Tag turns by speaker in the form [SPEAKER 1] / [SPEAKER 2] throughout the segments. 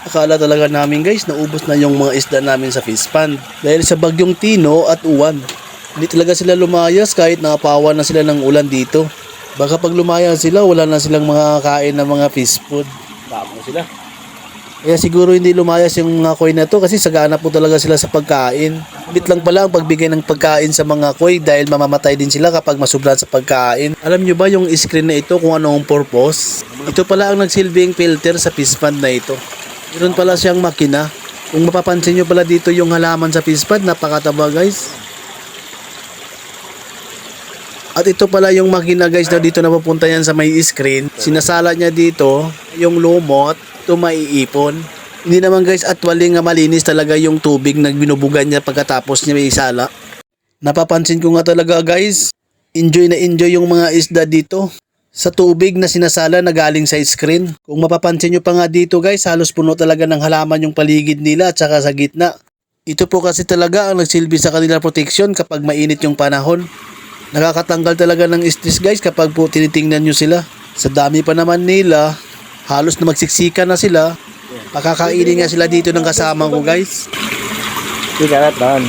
[SPEAKER 1] Akala talaga namin guys, naubos na yung mga isda namin sa fish pond dahil sa bagyong Tino at Uwan. Hindi talaga sila lumayas kahit nakapawan na sila ng ulan dito. Baka pag lumayas sila, wala na silang mga kain ng mga fish food.
[SPEAKER 2] Damo sila.
[SPEAKER 1] Kaya siguro hindi lumayas yung mga koi na to kasi sagana po talaga sila sa pagkain. Bit lang pala ang pagbigay ng pagkain sa mga koi dahil mamamatay din sila kapag masubran sa pagkain. Alam nyo ba yung screen na ito kung anong purpose? Ito pala ang nagsilbing filter sa fish pond na ito. Meron pala siyang makina. Kung mapapansin nyo pala dito yung halaman sa fish pond, napakataba guys. At ito pala yung makina guys na dito napupunta yan sa may screen. Sinasala niya dito yung lumot. Ito maiipon. Hindi naman guys actually nga malinis talaga yung tubig na binubugan niya pagkatapos niya may isala. Napapansin ko nga talaga guys, enjoy na enjoy yung mga isda dito sa tubig na sinasala na galing sa screen. Kung mapapansin nyo pa nga dito guys, halos puno talaga ng halaman yung paligid nila at saka sa gitna. Ito po kasi talaga ang nagsilbi sa kanila protection kapag mainit yung panahon. Nakakatanggal talaga ng stress guys kapag po tinitingnan nyo sila. Sa dami pa naman nila, halos na magsiksikan na sila. Pakakainin nga sila dito ng kasama ko guys.
[SPEAKER 2] Sigarat doon.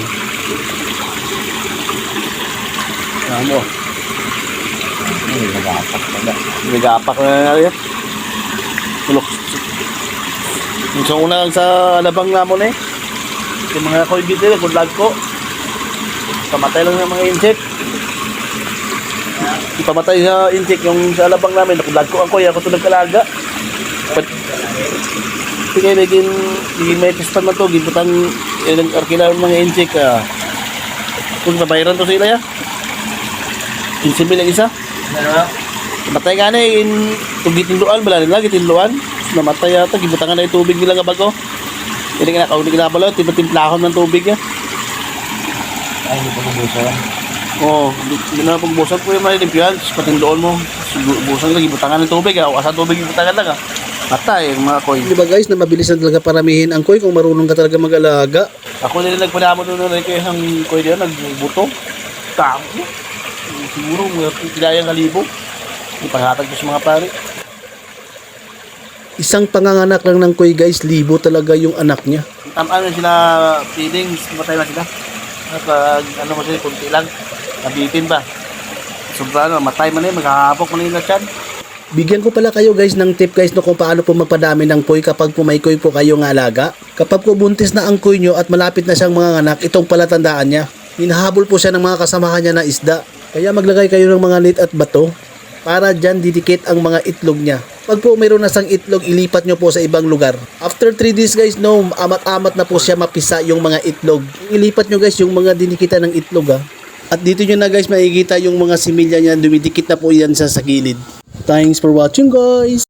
[SPEAKER 2] Ano? Nagapak na nga. Tulok. Yung una sa labang namon eh. Yung mga koy dito, kudlag ko. Pamatay lang ng mga insect. Pamatay sa insect yung sa labang namin. Nakudlag ko ang koy. Ako ito nagkalaga. Tingay naging may pispan na to. Giputang arkilaw ng mga insect. Kung nabayaran to sila ya. 15 bilang isa. Matay nga na in tugitinduan. Bala nila gitinduan. Namatay yata. Gibutangan na yung tubig nila nga bago. Hindi ka nakabalo. Timplahon ng tubig ya.
[SPEAKER 3] Ay, hindi pa nabusan.
[SPEAKER 2] Oo. Hindi na pagbusan po yung malilimpihan. Patindoon mo. Busan lang. Gibutangan ng tubig. Asa tubig gibutangan lang. Matay yung mga koy.
[SPEAKER 1] Di ba guys na mabilis na talaga paramihin ang koi kung marunong ka talaga mag-alaga.
[SPEAKER 2] Ako nila nagpanamo doon na kayo ang koy diyan. Nagbuto. Tamo. Siguro kailangan kalibo. Ipahatag ko sa mga pare.
[SPEAKER 1] Isang panganganak lang ng koi guys, libo talaga yung anak niya.
[SPEAKER 2] Tamaan na sila feedings, matay na sila. Pag ano mo sila, kunti lang. Nabitin ba? Sobra na, matay man eh, maghahapok man yung natyan.
[SPEAKER 1] Bigyan ko pala kayo guys ng tip guys no kung paano po magpadami ng koi kapag po may koi po kayong alaga. Kapag po buntis na ang koi nyo at malapit na siyang mga anak, itong palatandaan niya. Hinahabol po siya ng mga kasamahan niya na isda. Kaya maglagay kayo ng mga net at bato para dyan didikit ang mga itlog niya. Pag po mayroon na sang itlog, ilipat nyo po sa ibang lugar. After 3 days guys, no, amat-amat na po siya mapisa yung mga itlog. Ilipat nyo guys yung mga dinikitan ng itlog ha. At dito nyo na guys makikita yung mga similya niya, dumidikit na po yan sa gilid. Thanks for watching guys!